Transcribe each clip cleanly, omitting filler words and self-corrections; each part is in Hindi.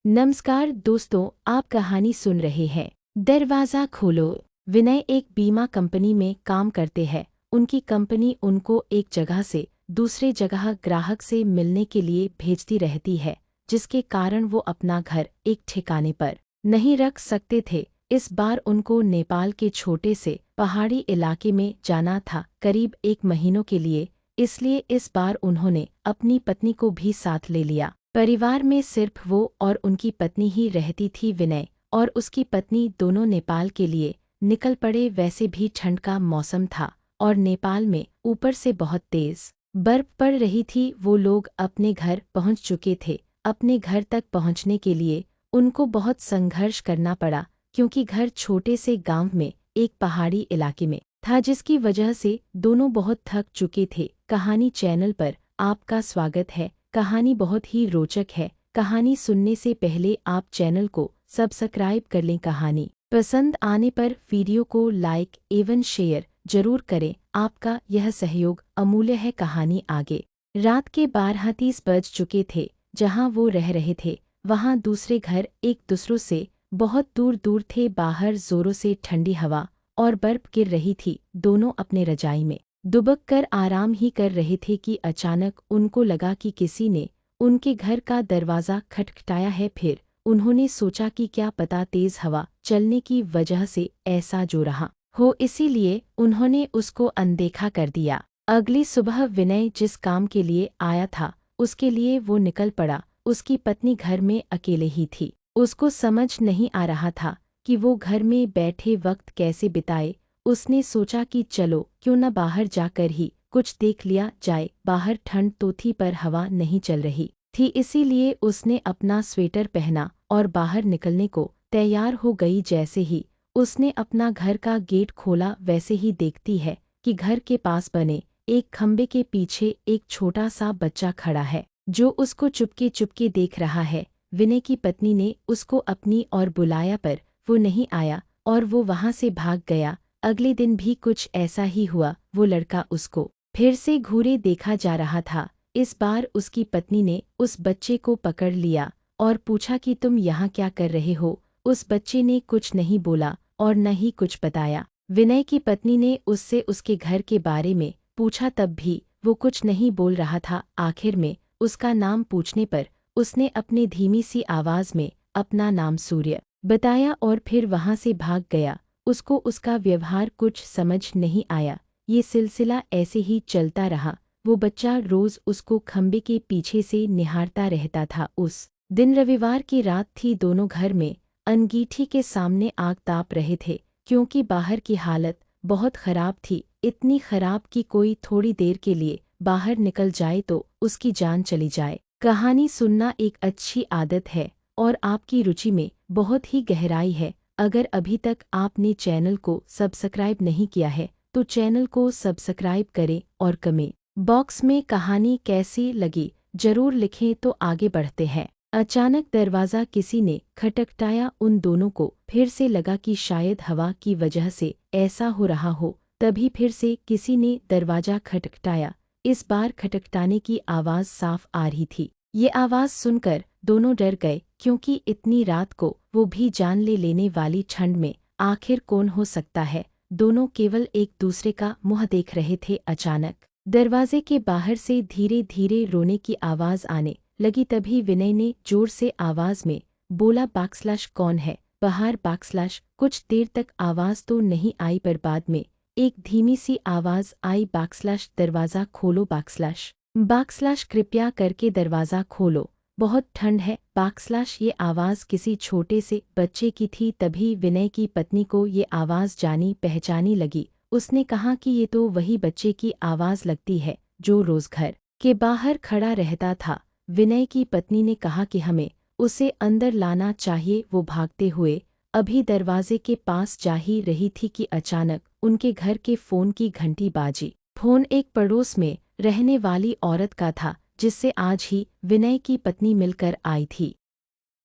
नमस्कार दोस्तों, आप कहानी सुन रहे हैं। दरवाज़ा खोलो। विनय एक बीमा कंपनी में काम करते हैं। उनकी कंपनी उनको एक जगह से दूसरे जगह ग्राहक से मिलने के लिए भेजती रहती है, जिसके कारण वो अपना घर एक ठिकाने पर नहीं रख सकते थे। इस बार उनको नेपाल के छोटे से पहाड़ी इलाके में जाना था, करीब 1 महीनों के लिए। इसलिए इस बार उन्होंने अपनी पत्नी को भी साथ ले लिया। परिवार में सिर्फ वो और उनकी पत्नी ही रहती थी। विनय और उसकी पत्नी दोनों नेपाल के लिए निकल पड़े। वैसे भी ठंड का मौसम था और नेपाल में ऊपर से बहुत तेज बर्फ पड़ रही थी। वो लोग अपने घर पहुंच चुके थे। अपने घर तक पहुंचने के लिए उनको बहुत संघर्ष करना पड़ा, क्योंकि घर छोटे से गांव में एक पहाड़ी इलाके में था, जिसकी वजह से दोनों बहुत थक चुके थे। कहानी चैनल पर आपका स्वागत है। कहानी बहुत ही रोचक है। कहानी सुनने से पहले आप चैनल को सब्सक्राइब कर लें। कहानी पसंद आने पर वीडियो को लाइक एवं शेयर जरूर करें। आपका यह सहयोग अमूल्य है। कहानी आगे। रात के 12:30 बज चुके थे। जहां वो रह रहे थे वहां दूसरे घर एक दूसरों से बहुत दूर दूर थे। बाहर जोरों से ठंडी हवा और बर्फ गिर रही थी। दोनों अपने रजाई में दुबक कर आराम ही कर रहे थे कि अचानक उनको लगा कि किसी ने उनके घर का दरवाज़ा खटखटाया है। फिर उन्होंने सोचा कि क्या पता तेज़ हवा चलने की वजह से ऐसा जो रहा हो, इसीलिए उन्होंने उसको अनदेखा कर दिया। अगली सुबह विनय जिस काम के लिए आया था उसके लिए वो निकल पड़ा। उसकी पत्नी घर में अकेले ही थी। उसको समझ नहीं आ रहा था कि वो घर में बैठे वक्त कैसे बिताए। उसने सोचा कि चलो क्यों न बाहर जाकर ही कुछ देख लिया जाए। बाहर ठंड तो थी पर हवा नहीं चल रही थी, इसीलिए उसने अपना स्वेटर पहना और बाहर निकलने को तैयार हो गई। जैसे ही उसने अपना घर का गेट खोला, वैसे ही देखती है कि घर के पास बने एक खंबे के पीछे एक छोटा सा बच्चा खड़ा है, जो उसको चुपके चुपके देख रहा है। विनय की पत्नी ने उसको अपनी ओर बुलाया पर वो नहीं आया और वो वहां से भाग गया। अगले दिन भी कुछ ऐसा ही हुआ। वो लड़का उसको फिर से घूरे देखा जा रहा था। इस बार उसकी पत्नी ने उस बच्चे को पकड़ लिया और पूछा कि तुम यहाँ क्या कर रहे हो। उस बच्चे ने कुछ नहीं बोला और न ही कुछ बताया। विनय की पत्नी ने उससे उसके घर के बारे में पूछा, तब भी वो कुछ नहीं बोल रहा था। आखिर में उसका नाम पूछने पर उसने अपने धीमी सी आवाज में अपना नाम सूर्य बताया और फिर वहां से भाग गया। उसको उसका व्यवहार कुछ समझ नहीं आया। ये सिलसिला ऐसे ही चलता रहा। वो बच्चा रोज उसको खंबे के पीछे से निहारता रहता था। उस दिन रविवार की रात थी। दोनों घर में अंगीठी के सामने आग ताप रहे थे, क्योंकि बाहर की हालत बहुत खराब थी। इतनी खराब कि कोई थोड़ी देर के लिए बाहर निकल जाए तो उसकी जान चली जाए। कहानी सुनना एक अच्छी आदत है और आपकी रुचि में बहुत ही गहराई है। अगर अभी तक आपने चैनल को सब्सक्राइब नहीं किया है तो चैनल को सब्सक्राइब करें और कमेंट बॉक्स में कहानी कैसी लगी जरूर लिखें। तो आगे बढ़ते हैं। अचानक दरवाज़ा किसी ने खटखटाया। उन दोनों को फिर से लगा कि शायद हवा की वजह से ऐसा हो रहा हो। तभी फिर से किसी ने दरवाज़ा खटखटाया। इस बार खटखटाने की आवाज़ साफ आ रही थी। ये आवाज़ सुनकर दोनों डर गए, क्योंकि इतनी रात को वो भी जान ले लेने वाली ठंड में आखिर कौन हो सकता है। दोनों केवल एक दूसरे का मुंह देख रहे थे। अचानक दरवाजे के बाहर से धीरे धीरे रोने की आवाज़ आने लगी। तभी विनय ने जोर से आवाज़ में बोला, बैकस्लैश कौन है बाहर। बैकस्लैश कुछ देर तक आवाज़ तो नहीं आई, पर बाद में एक धीमी सी आवाज़ आई, बैकस्लैश दरवाज़ा खोलो। बैकस्लैश कृपया करके दरवाज़ा खोलो, बहुत ठंड है। बैकस्लैश ये आवाज़ किसी छोटे से बच्चे की थी। तभी विनय की पत्नी को ये आवाज़ जानी पहचानी लगी। उसने कहा कि ये तो वही बच्चे की आवाज़ लगती है जो रोज़ घर के बाहर खड़ा रहता था। विनय की पत्नी ने कहा कि हमें उसे अंदर लाना चाहिए। वो भागते हुए अभी दरवाजे के पास जा ही रही थी कि अचानक उनके घर के फ़ोन की घंटी बाजी। फ़ोन एक पड़ोस में रहने वाली औरत का था, जिससे आज ही विनय की पत्नी मिलकर आई थी।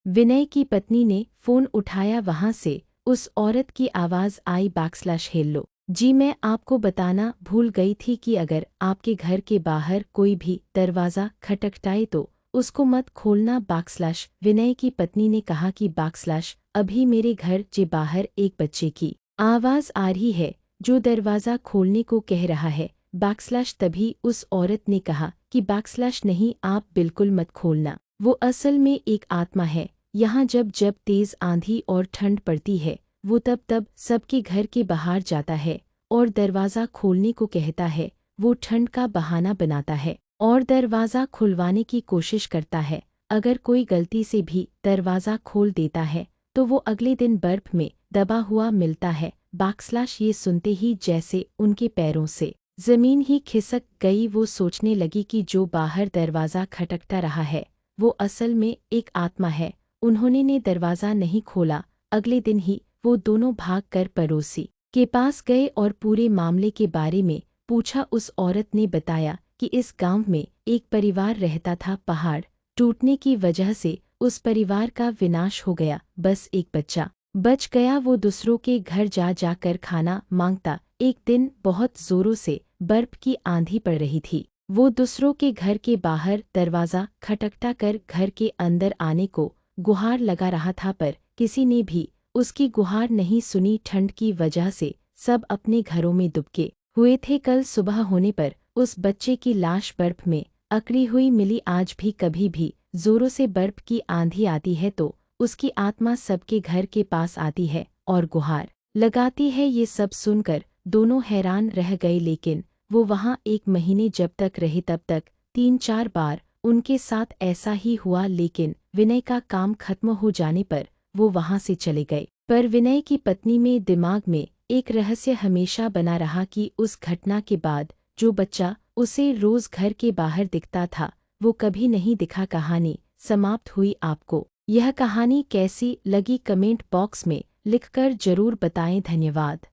विनय की पत्नी ने फ़ोन उठाया। वहां से उस औरत की आवाज़ आई, बैकस्लैश हेलो जी, मैं आपको बताना भूल गई थी कि अगर आपके घर के बाहर कोई भी दरवाज़ा खटखटाए तो उसको मत खोलना / विनय की पत्नी ने कहा कि / अभी मेरे घर के बाहर एक बच्चे की आवाज़ आ रही है जो दरवाज़ा खोलने को कह रहा है / तभी उस औरत ने कहा कि / नहीं, आप बिल्कुल मत खोलना, वो असल में एक आत्मा है। यहाँ जब जब तेज़ आंधी और ठंड पड़ती है वो तब तब सबके घर के बाहर जाता है और दरवाज़ा खोलने को कहता है। वो ठंड का बहाना बनाता है और दरवाज़ा खुलवाने की कोशिश करता है। अगर कोई गलती से भी दरवाज़ा खोल देता है तो वो अगले दिन बर्फ में दबा हुआ मिलता है / ये सुनते ही जैसे उनके पैरों से ज़मीन ही खिसक गई। वो सोचने लगी कि जो बाहर दरवाज़ा खटखटा रहा है वो असल में एक आत्मा है। उन्होंने ने दरवाज़ा नहीं खोला। अगले दिन ही वो दोनों भाग कर पड़ोसी के पास गए और पूरे मामले के बारे में पूछा। उस औरत ने बताया कि इस गांव में एक परिवार रहता था। पहाड़ टूटने की वजह से उस परिवार का विनाश हो गया, बस एक बच्चा बच गया। वो दूसरों के घर जा जाकर खाना मांगता। एक दिन बहुत जोरों से बर्फ की आंधी पड़ रही थी। वो दूसरों के घर के बाहर दरवाज़ा खटखटा कर घर के अंदर आने को गुहार लगा रहा था, पर किसी ने भी उसकी गुहार नहीं सुनी। ठंड की वजह से सब अपने घरों में दुबके हुए थे। कल सुबह होने पर उस बच्चे की लाश बर्फ में अकड़ी हुई मिली। आज भी कभी भी जोरों से बर्फ की आंधी आती है तो उसकी आत्मा सबके घर के पास आती है और गुहार लगाती है। ये सब सुनकर दोनों हैरान रह गए, लेकिन वो वहाँ 1 महीने जब तक रहे तब तक 3-4 बार उनके साथ ऐसा ही हुआ। लेकिन विनय का काम खत्म हो जाने पर वो वहाँ से चले गए। पर विनय की पत्नी में दिमाग में एक रहस्य हमेशा बना रहा कि उस घटना के बाद जो बच्चा उसे रोज घर के बाहर दिखता था वो कभी नहीं दिखा। कहानी समाप्त हुई। आपको यह कहानी कैसी लगी कमेंट बॉक्स में लिखकर जरूर बताएं। धन्यवाद।